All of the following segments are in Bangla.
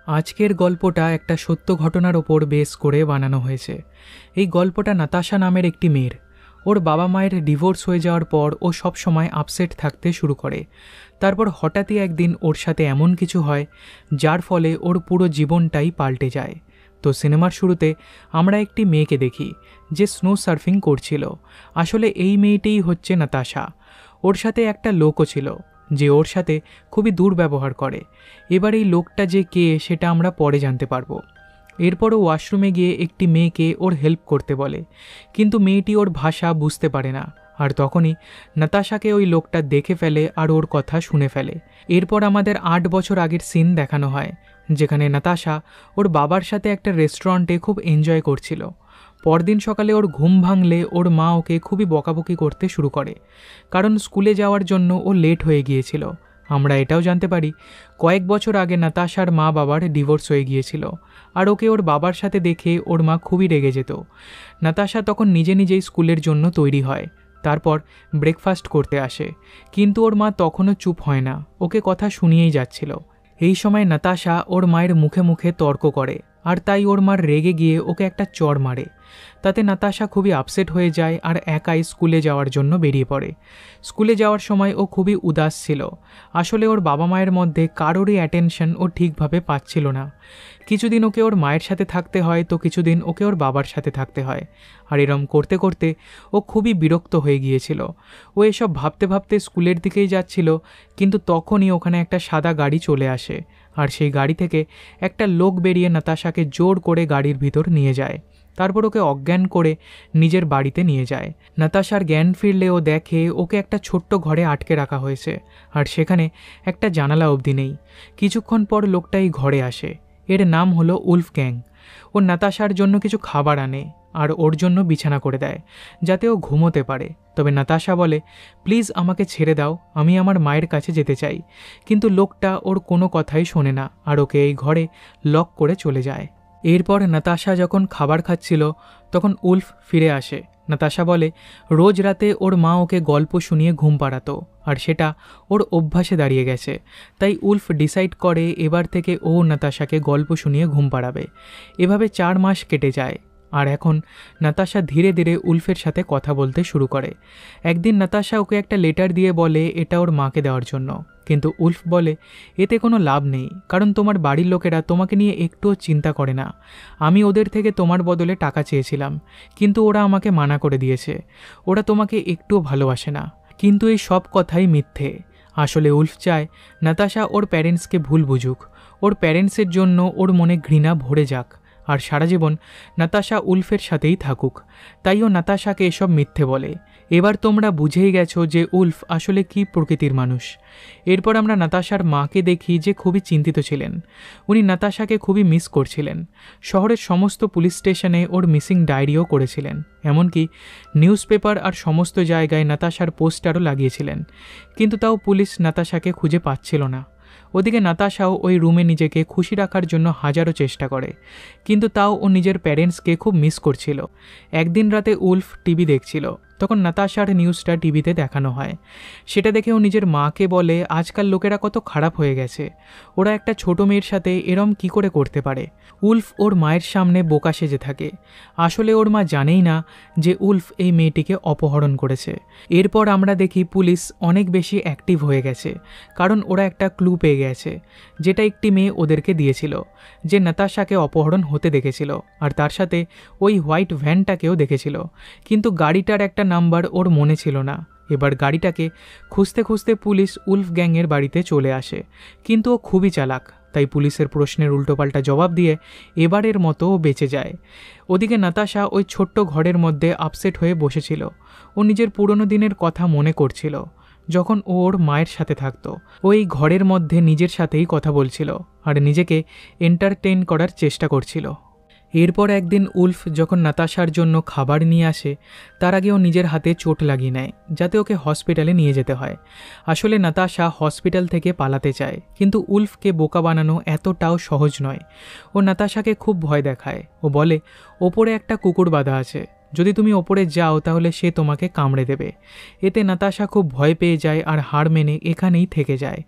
আজকের গল্পটা একটা সত্য ঘটনার ওপর বেস করে বানানো হয়েছে। এই গল্পটা নাতাশা নামের একটি মেয়ের। ওর বাবা মায়ের ডিভোর্স হয়ে যাওয়ার পর ও সব সময় আপসেট থাকতে শুরু করে। তারপর হঠাৎই একদিন ওর সাথে এমন কিছু হয় যার ফলে ওর পুরো জীবনটাই পাল্টে যায়। তো সিনেমার শুরুতে আমরা একটি মেয়েকে দেখি যে স্নো সার্ফিং করছিল। আসলে এই মেয়েটিই হচ্ছে নাতাশা। ওর সাথে একটা লোকও ছিল যে ওর সাথে খুবই দুর্ব্যবহার করে। এবার এই লোকটা যে কে সেটা আমরা পরে জানতে পারবো। এরপরও ওয়াশরুমে গিয়ে একটি মেয়েকে ওর হেল্প করতে বলে, কিন্তু মেয়েটি ওর ভাষা বুঝতে পারে না। আর তখনই নাতাশাকে ওই লোকটা দেখে ফেলে আর ওর কথা শুনে ফেলে। এরপর আমাদের 8 বছর আগের সিন দেখানো হয়, যেখানে নাতাশা ওর বাবার সাথে একটা রেস্টুরেন্টে খুব এনজয় করছিল। পরদিন সকালে ওর ঘুম ভাঙলে ওর মা ওকে খুবই বকাবকি করতে শুরু করে, কারণ স্কুলে যাওয়ার জন্য ও লেট হয়ে গিয়েছিল। আমরা এটাও জানতে পারি কয়েক বছর আগে নাতাশার মা বাবার ডিভোর্স হয়ে গিয়েছিল, আর ওকে ওর বাবার সাথে দেখে ওর মা খুবই রেগে যেত। নাতাশা তখন নিজে নিজেই স্কুলের জন্য তৈরি হয়, তারপর ব্রেকফাস্ট করতে আসে, কিন্তু ওর মা তখনও চুপ হয় না, ওকে কথা শুনিয়েই যাচ্ছিল। এই সময় নাতাশা ওর মায়ের মুখে মুখে তর্ক করে, আর তাই ওর মার রেগে গিয়ে ওকে একটা চড় মারে। তাতে নাতাশা খুবই আপসেট হয়ে যায় আর একাই স্কুলে যাওয়ার জন্য বেরিয়ে পড়ে। স্কুলে যাওয়ার সময় ও খুবই উদাস ছিল। আসলে ওর বাবা মায়ের মধ্যে কারোরই অ্যাটেনশন ও ঠিকভাবে পাচ্ছিল না। কিছুদিন ওকে ওর মায়ের সাথে থাকতে হয়, তো কিছুদিন ওকে ওর বাবার সাথে থাকতে হয়। আর এরম করতে করতে ও খুবই বিরক্ত হয়ে গিয়েছিল। ও এসব ভাবতে ভাবতে স্কুলের দিকেই যাচ্ছিল, কিন্তু তখনই ওখানে একটা সাদা গাড়ি চলে আসে, আর সেই গাড়ি থেকে একটা লোক বেরিয়ে নাতাশাকে জোর করে গাড়ির ভিতর নিয়ে যায়। তারপর ওকে অজ্ঞান করে নিজের বাড়িতে নিয়ে যায়। নাতাশার জ্ঞান ফিরলে ও দেখে ওকে একটা ছোট্ট ঘরে আটকে রাখা হয়েছে, আর সেখানে একটা জানালা অবধি নেই। কিছুক্ষণ পর লোকটা এই ঘরে আসে। এর নাম হলো উলফ গ্যাং। ও নাতাশার জন্য কিছু খাবার আনে আর ওর জন্য বিছানা করে দেয়, যাতে ও ঘুমোতে পারে। তবে নাতাশা বলে, প্লিজ আমাকে ছেড়ে দাও, আমি আমার মায়ের কাছে যেতে চাই। কিন্তু লোকটা ওর কোনো কথাই শোনে না আর ওকে এই ঘরে লক করে চলে যায়। এরপর নাতাশা যখন খাবার খাচ্ছিল তখন উলফ ফিরে আসে। নাতাশা বলে রোজ রাতে ওর মা ওকে গল্প শুনিয়ে ঘুম পাড়াতো, আর সেটা ওর অভ্যাসে দাঁড়িয়ে গেছে। তাই উলফ ডিসাইড করে এবার থেকে ও নাতাশাকে গল্প শুনিয়ে ঘুম পাড়াবে। এভাবে 4 মাস কেটে যায়, আর এখন নাতাশা ধীরে ধীরে উলফের সাথে কথা বলতে শুরু করে। একদিন নাতাশা ওকে একটা লেটার দিয়ে বলে এটা ওর মাকে দেওয়ার জন্য, কিন্তু উলফ বলে এতে কোনো লাভ নেই, কারণ তোমার বাড়ির লোকেরা তোমাকে নিয়ে একটুও চিন্তা করে না। আমি ওদের থেকে তোমার বদলে টাকা চেয়েছিলাম, কিন্তু ওরা আমাকে মানা করে দিয়েছে। ওরা তোমাকে একটুও ভালোবাসে না। কিন্তু এই সব কথাই মিথ্যে। আসলে উলফ চায় নাতাশা ওর প্যারেন্টসকে ভুল বুঝুক, ওর প্যারেন্টসের জন্য ওর মনে ঘৃণা ভরে যাক, আর সারা জীবন নাতাশা উলফের সাথেই থাকুক। তাই ও নাতাশাকে এসব মিথ্যে বলে। এবার তোমরা বুঝেই গেছো যে উলফ আসলে কী প্রকৃতির মানুষ। এরপর আমরা নাতাশার মাকে দেখি যে খুবই চিন্তিত ছিলেন। উনি নাতাশাকে খুবই মিস করছিলেন। শহরের সমস্ত পুলিশ স্টেশনে ওর মিসিং ডায়েরিও করেছিলেন, এমনকি নিউজ পেপার আর সমস্ত জায়গায় নাতাশার পোস্টারও লাগিয়েছিলেন। কিন্তু তাও পুলিশ নাতাশাকে খুঁজে পাচ্ছিল না। ওদিকে নাতাশাও ওই রুমে নিজেকে খুশি রাখার জন্য হাজারো চেষ্টা করে, কিন্তু তাও ও নিজের প্যারেন্টসকে খুব মিস করছিল। একদিন রাতে উলফ টিভি দেখছিল, তখন নাতাশার নিউজটা টিভিতে দেখানো হয়। সেটা দেখে ও নিজের মাকে বলে আজকাল লোকেরা কত খারাপ হয়ে গেছে, ওরা একটা ছোট মেয়ের সাথে এরম কি করে করতে পারে। উলফ ওর মায়ের সামনে বোকা সেজে থাকে। আসলে ওর মা জানেই না যে উলফ এই মেয়েটিকে অপহরণ করেছে। এরপর আমরা দেখি পুলিশ অনেক বেশি অ্যাক্টিভ হয়ে গেছে, কারণ ওরা একটা ক্লু পেয়ে গেছে, যেটা একটি মেয়ে ওদেরকে দিয়েছিল, যে নাতাশাকে অপহরণ হতে দেখেছিল, আর তার সাথে ওই হোয়াইট ভ্যানটাকেও দেখেছিল। কিন্তু গাড়িটার একটা নাম্বার ওর মনে ছিল না। এবার গাড়িটাকে খুঁজতে খুঁজতে পুলিশ উলফ গ্যাংয়ের বাড়িতে চলে আসে, কিন্তু ও খুবই চালাক, তাই পুলিশের প্রশ্নের উল্টোপাল্টা জবাব দিয়ে এবারের মতো ও বেঁচে যায়। ওদিকে নাতাশা ওই ছোট্ট ঘরের মধ্যে আপসেট হয়ে বসেছিল। ও নিজের পুরনো দিনের কথা মনে করছিল, যখন ও ওর মায়ের সাথে থাকতো। ওই ঘরের মধ্যে নিজের সাথেই কথা বলছিল আর নিজেকে এন্টারটেইন করার চেষ্টা করছিল। এরপর একদিন উলফ যখন নাতাশার জন্য খাবার নিয়ে আসে, তার আগে ও নিজের হাতে চোট লাগিয়ে নেয়, যাতে ওকে হসপিটালে নিয়ে যেতে হয়। আসলে নাতাশা হসপিটাল থেকে পালাতে চায়, কিন্তু উলফকে বোকা বানানো এতটাও সহজ নয়। ও নাতাশাকে খুব ভয় দেখায়। ও বলে ওপরে একটা কুকুর বাঁধা আছে, যদি তুমি ওপরে যাও তাহলে সে তোমাকে কামড়ে দেবে। এতে নাতাশা খুব ভয় পেয়ে যায় আর হার মেনে এখানেই থেকে যায়।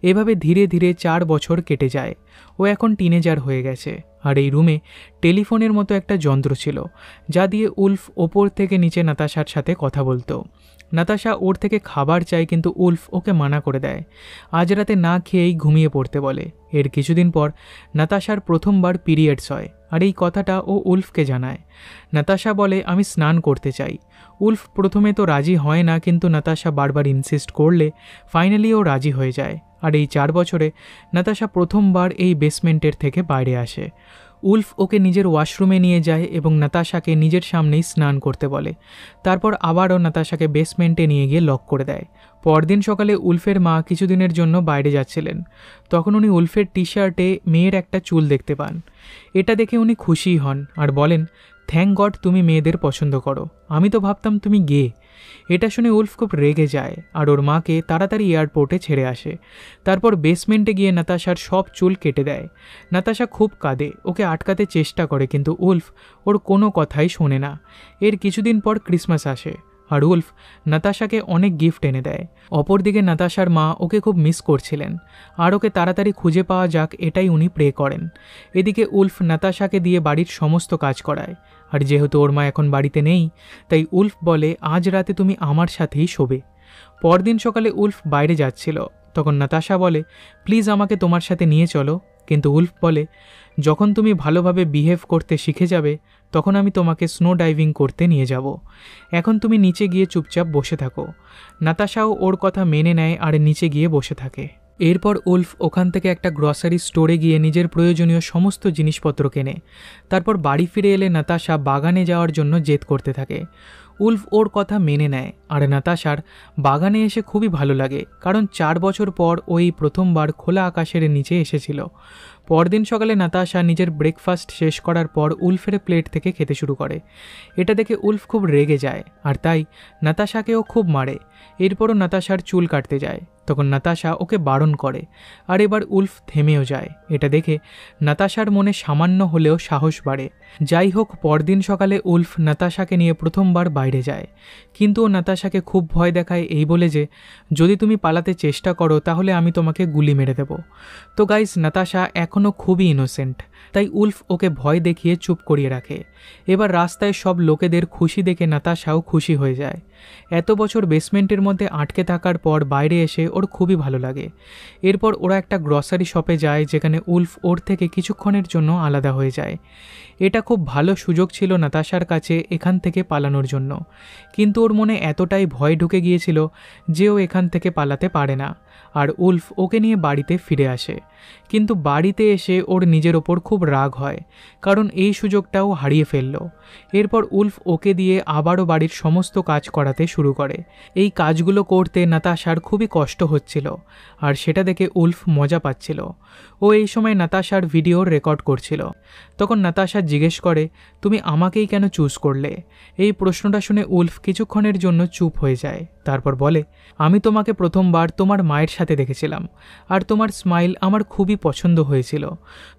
এভাবে ধীরে ধীরে 4 বছর কেটে যায়। ও এখন টিনেজার হয়ে গেছে। আর এই রুমে টেলিফোনের মতো একটা যন্ত্র ছিল, যা দিয়ে উলফ ওপর থেকে নিচে নাতাশার সাথে কথা বলতো। নাতাশা ওর থেকে খাবার চায়, কিন্তু উলফ ওকে মানা করে দেয়। আজ রাতে না খেয়েই ঘুমিয়ে পড়তে বলে। এর কিছুদিন পর নাতাশার প্রথমবার পিরিয়ডস হয়, আর এই কথাটা ও উলফকে জানায়। নাতাশা বলে, আমি স্নান করতে চাই। উলফ প্রথমে তো রাজি হয় না, কিন্তু নাতাশা বারবার ইনসিস্ট করলে ফাইনালি ও রাজি হয়ে যায়। আর এই 4 বছরে নাতাশা প্রথমবার এই বেসমেন্টের থেকে বাইরে আসে। উলফ ওকে নিজের ওয়াশরুমে নিয়ে যায় এবং নাতাশাকে নিজের সামনেই স্নান করতে বলে। তারপর আবারও নাতাশাকে বেসমেন্টে নিয়ে গিয়ে লক করে দেয়। পরদিন সকালে উলফের মা কিছুদিনের জন্য বাইরে যাচ্ছিলেন। তখন উনি উলফের টি শার্টে মেয়ের একটা চুল দেখতে পান। এটা দেখে উনি খুশি হন আর বলেন, থ্যাংক গড তুমি মেয়েদের পছন্দ করো, আমি তো ভাবতাম তুমি গে। এটা শুনে উলফ খুব রেগে যায় আর ওর মাকে তাড়াতাড়ি এয়ারপোর্টে ছেড়ে আসে। তারপর বেসমেন্টে গিয়ে নাতাশার সব চুল কেটে দেয়। নাতাশা খুব কাঁদে, ওকে আটকাতে চেষ্টা করে, কিন্তু উলফ ওর কোনো কথাই শোনে না। এর কিছুদিন পর ক্রিসমাস আসে আর উলফ নাতাশাকে অনেক গিফট এনে দেয়। অপরদিকে নাতাশার মা ওকে খুব মিস করছিলেন আর ওকে তাড়াতাড়ি খুঁজে পাওয়া যাক এটাই উনি প্রে করেন। এদিকে উলফ নাতাশাকে দিয়ে বাড়ির সমস্ত কাজ করায়। আর যেহেতু ওর মা এখন বাড়িতে নেই, তাই উলফ বলে, আজ রাতে তুমি আমার সাথেই শোবে। পরদিন সকালে উলফ বাইরে যাচ্ছিল, তখন নাতাশা বলে, প্লিজ আমাকে তোমার সাথে নিয়ে চলো। কিন্তু উলফ বলে, যখন তুমি ভালোভাবে বিহেভ করতে শিখে যাবে তখন আমি তোমাকে স্নো ডাইভিং করতে নিয়ে যাব। এখন তুমি নিচে গিয়ে চুপচাপ বসে থাকো। নাতাশাও ওর কথা মেনে নেয় আর নিচে গিয়ে বসে থাকে। এরপর উলফ ওখান থেকে একটা গ্রসারি স্টোরে গিয়ে নিজের প্রয়োজনীয় সমস্ত জিনিসপত্র কেনে। তারপর বাড়ি ফিরে এলে নাতাশা বাগানে যাওয়ার জন্য জেদ করতে থাকে। উলফ ওর কথা মেনে নেয় আর নাতাশার বাগানে এসে খুবই ভালো লাগে, কারণ 4 বছর পর ওই প্রথমবার খোলা আকাশের নিচে এসেছিল। পরদিন সকালে নাতাশা নিজের ব্রেকফাস্ট শেষ করার পর উলফের প্লেট থেকে খেতে শুরু করে। এটা দেখে উলফ খুব রেগে যায় আর তাই নাতাশাকেও খুব মারে। এরপরও নাতাশার চুল কাটতে যায়, তখন নাতাশা ওকে বারণ করে আর এবার উলফ থেমেও যায়। এটা দেখে নাতাশার মনে সামান্য হলেও সাহস বাড়ে। যাই হোক, পরদিন সকালে উলফ নাতাশাকে নিয়ে প্রথমবার বাইরে যায়, কিন্তু ও নাতাশাকে খুব ভয় দেখায় এই বলে যে, যদি তুমি পালাতে চেষ্টা করো তাহলে আমি তোমাকে গুলি মেরে দেব। তো গাইস, নাতাশা এখনও খুবই ইনোসেন্ট, তাই উলফ ওকে ভয় দেখিয়ে চুপ করিয়ে রাখে। এবার রাস্তায় সব লোকেদের খুশি দেখে নাতাশাও খুশি হয়ে যায়। এত বছর বেসমেন্টের মধ্যে আটকে থাকার পর বাইরে এসে ওর খুবই ভালো লাগে। এরপর ওরা একটা গ্রসারি শপে যায়, যেখানে উলফ ওর থেকে কিছুক্ষণের জন্য আলাদা হয়ে যায়। এটা খুব ভালো সুযোগ ছিল নাতাশার কাছে এখান থেকে পালানোর জন্য, কিন্তু ওর মনে এতটাই ভয় ঢুকে গিয়েছিল যে ও এখান থেকে পালাতে পারে না। আর উলফ ওকে নিয়ে বাড়িতে ফিরে আসে, কিন্তু বাড়িতে এসে ওর নিজের ওপর খুব রাগ হয়, কারণ এই সুযোগটাও হারিয়ে ফেলল। এরপর উলফ ওকে দিয়ে আবারও বাড়ির সমস্ত কাজ করাতে শুরু করে। এই কাজগুলো করতে নাতাশার খুবই কষ্ট হচ্ছিল, আর সেটা দেখে উলফ মজা পাচ্ছিল। ও এই সময় নাতাশার ভিডিও রেকর্ড করছিল। তখন নাতাশা জিজ্ঞেস করে, তুমি আমাকেই কেন চুজ করলে? এই প্রশ্নটা শুনে উলফ কিছুক্ষণের জন্য চুপ হয়ে যায়। তারপর বলে, আমি তোমাকে প্রথমবার তোমার মায়ের সাথে দেখেছিলাম আর তোমার স্মাইল আমার খুবই পছন্দ হয়েছিল।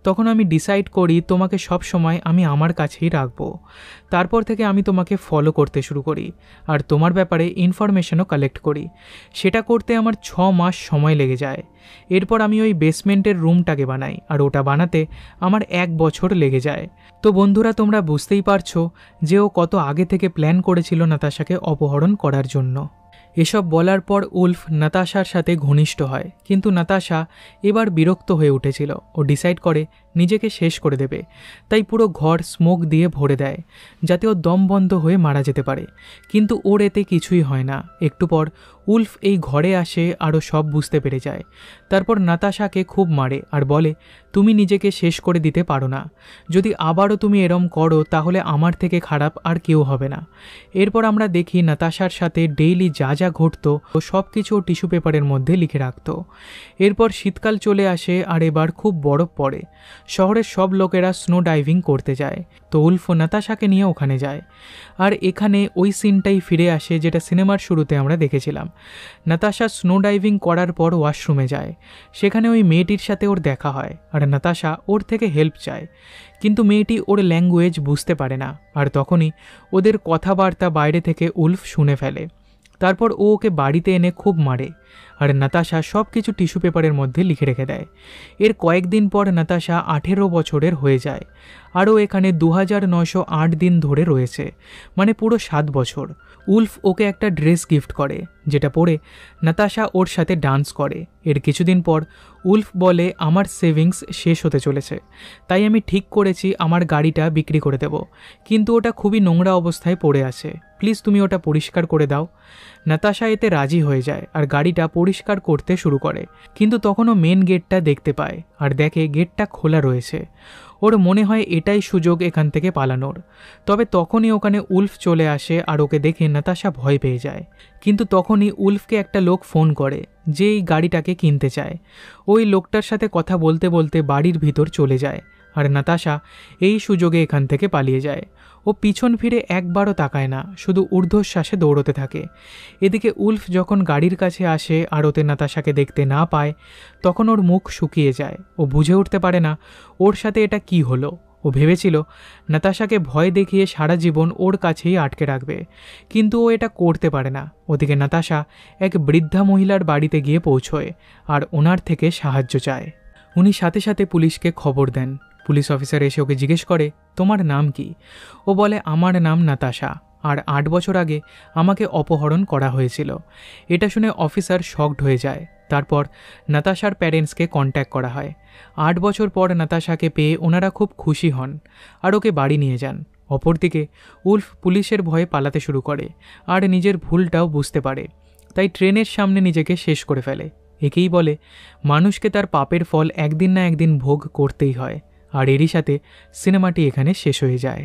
তখন আমি ডিসাইড করি তোমাকে সব সময় আমি আমার কাছেই রাখবো। তারপর থেকে আমি তোমাকে ফলো করতে শুরু করি আর তোমার ব্যাপারে ইনফরমেশনও কালেক্ট করি। সেটা করতে আমার 6 মাস সময় লেগে যায়। এরপর আমি ওই বেসমেন্টের রুমটাকে বানাই আর ওটা বানাতে আমার 1 বছর লেগে যায়। তো বন্ধুরা, তোমরা বুঝতেই পারছো যে ও কত আগে থেকে প্ল্যান করেছিল নাতাশাকে অপহরণ করার জন্য। এসব বলার পর উলফ নাতাশার সাথে ঘনিষ্ঠ হয়, কিন্তু নাতাশা এবার বিরক্ত হয়ে উঠেছিল। ও ডিসাইড করে নিজেকে শেষ করে দেবে, তাই পুরো ঘর স্মোক দিয়ে ভরে দেয় যাতে ও দম বন্ধ হয়ে মারা যেতে পারে। কিন্তু ওর এতে কিছুই হয় না। একটু পর উলফ এই ঘরে আসে আর ও সব বুঝতে পেরে যায়। তারপর নাতাশাকে খুব মারে আর বলে, তুমি নিজেকে শেষ করে দিতে পারো না। যদি আবারও তুমি এরম করো তাহলে আমার থেকে খারাপ আর কেউ হবে না। এরপর আমরা দেখি নাতাশার সাথে ডেইলি যা যা ঘটতো ও সব কিছু টিস্যু পেপারের মধ্যে লিখে রাখত। এরপর শীতকাল চলে আসে আর এবার খুব বরফ পড়ে। শহরের সব লোকেরা স্নো ডাইভিং করতে যায়, তো উলফ ও নাতাশাকে নিয়ে ওখানে যায়। আর এখানে ওই সিনটাই ফিরে আসে যেটা সিনেমার শুরুতে আমরা দেখেছিলাম। নাতাশা স্নো ডাইভিং করার পর ওয়াশরুমে যায়, সেখানে ওই মেয়েটির সাথে ওর দেখা হয় আর নাতাশা ওর থেকে হেল্প চায়, কিন্তু মেয়েটি ওর ল্যাঙ্গুয়েজ বুঝতে পারে না। আর তখনই ওদের কথাবার্তা বাইরে থেকে উলফ শুনে ফেলে। তারপর ও ওকে বাড়িতে এনে খুব মারে আর নাতাশা সব কিছু টিস্যু পেপারের মধ্যে লিখে রেখে দেয়। এর কয়েকদিন পর নাতাশা 18 বছরের হয়ে যায় আর ও এখানে 2908 দিন ধরে রয়েছে, মানে পুরো 7 বছর। উলফ ওকে একটা ড্রেস গিফট করে, যেটা পরে নাতাশা ওর সাথে ডান্স করে। এর কিছুদিন পর উলফ বলে, আমার সেভিংস শেষ হতে চলেছে, তাই আমি ঠিক করেছি আমার গাড়িটা বিক্রি করে দেব, কিন্তু ওটা খুবই নোংরা অবস্থায় পড়ে আছে, প্লিজ তুমি ওটা পরিষ্কার করে দাও। নাতাশা এতে রাজি হয়ে যায় আর গাড়িটা পরিষ্কার করতে শুরু করে, কিন্তু তখনও মেন গেটটা দেখতে পায় আর দেখে গেটটা খোলা রয়েছে। ওর মনে হয় এটাই সুযোগ এখান থেকে পালানোর। তবে তখনই ওখানে উলফ চলে আসে আর ওকে দেখে নাতাশা ভয় পেয়ে যায়। কিন্তু তখনই উলফকে একটা লোক ফোন করে যে এই গাড়িটাকে কিনতে চায়। ওই লোকটার সাথে কথা বলতে বলতে বাড়ির ভিতর চলে যায় আর নাতাশা এই সুযোগে এখান থেকে পালিয়ে যায়। ও পিছন ফিরে একবারও তাকায় না, শুধু ঊর্ধ্বশ্বাসে দৌড়তে থাকে। এদিকে উলফ যখন গাড়ির কাছে আসে আর ওতে নাতাশাকে দেখতে না পায়, তখন ওর মুখ শুকিয়ে যায়। ও বুঝে উঠতে পারে না ওর সাথে এটা কি হলো। ও ভেবেছিল নাতাশাকে ভয় দেখিয়ে সারা জীবন ওর কাছেই আটকে রাখবে, কিন্তু ও এটা করতে পারে না। ওদিকে নাতাশা এক বৃদ্ধা মহিলার বাড়িতে গিয়ে পৌঁছয় আর ওনার থেকে সাহায্য চায়। উনি সাথে সাথে পুলিশকে খবর দেন। পুলিশ অফিসার এসে ওকে জিজ্ঞেস করে, তোমার নাম কি? ও বলে, আমার নাম নাতাশা, আর 8 বছর আগে আমাকে অপহরণ করা হয়েছিল। এটা শুনে অফিসার শকড হয়ে যায়। তারপর নাতাশার প্যারেন্টসকে কন্ট্যাক্ট করা হয়। 8 বছর পর নাতাশাকে পেয়ে ওনারা খুব খুশি হন আর ওকে বাড়ি নিয়ে যান। অপরদিকে উলফ পুলিশের ভয়ে পালাতে শুরু করে আর নিজের ভুলটাও বুঝতে পারে, তাই ট্রেনের সামনে নিজেকে শেষ করে ফেলে। একেই বলে মানুষকে তার পাপের ফল একদিন না একদিন ভোগ করতেই হয়। আর এরই সাথে সিনেমাটি এখানে শেষ হয়ে যায়।